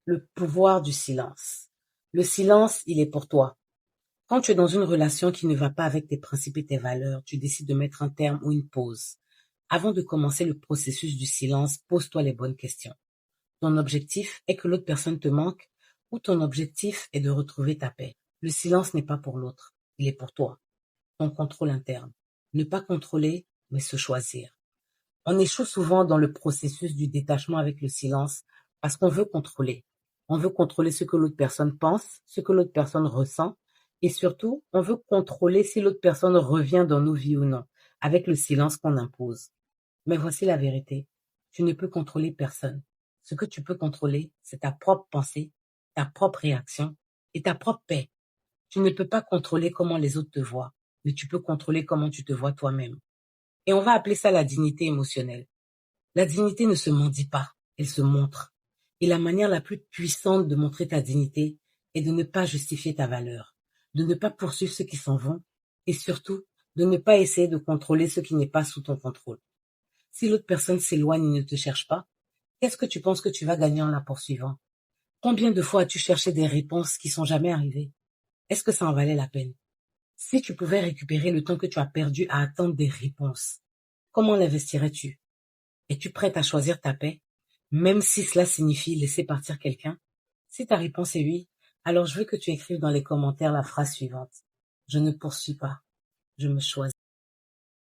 Le pouvoir du silence. Le silence, il est pour toi. Quand tu es dans une relation qui ne va pas avec tes principes et tes valeurs, tu décides de mettre un terme ou une pause. Avant de commencer le processus du silence, pose-toi les bonnes questions. Ton objectif est que l'autre personne te manque ou ton objectif est de retrouver ta paix. Le silence n'est pas pour l'autre, il est pour toi. Ton contrôle interne. Ne pas contrôler, mais se choisir. On échoue souvent dans le processus du détachement avec le silence parce qu'on veut contrôler. On veut contrôler ce que l'autre personne pense, ce que l'autre personne ressent, et surtout, on veut contrôler si l'autre personne revient dans nos vies ou non, avec le silence qu'on impose. Mais voici la vérité. Tu ne peux contrôler personne. Ce que tu peux contrôler, c'est ta propre pensée, ta propre réaction et ta propre paix. Tu ne peux pas contrôler comment les autres te voient, mais tu peux contrôler comment tu te vois toi-même. Et on va appeler ça la dignité émotionnelle. La dignité ne se mendie pas, elle se montre. Et la manière la plus puissante de montrer ta dignité est de ne pas justifier ta valeur, de ne pas poursuivre ceux qui s'en vont, et surtout, de ne pas essayer de contrôler ce qui n'est pas sous ton contrôle. Si l'autre personne s'éloigne et ne te cherche pas, qu'est-ce que tu penses que tu vas gagner en la poursuivant? Combien de fois as-tu cherché des réponses qui sont jamais arrivées? Est-ce que ça en valait la peine? Si tu pouvais récupérer le temps que tu as perdu à attendre des réponses, comment l'investirais-tu? Es-tu prête à choisir ta paix, même si cela signifie laisser partir quelqu'un? Si ta réponse est oui, alors je veux que tu écrives dans les commentaires la phrase suivante. Je ne poursuis pas, je me choisis.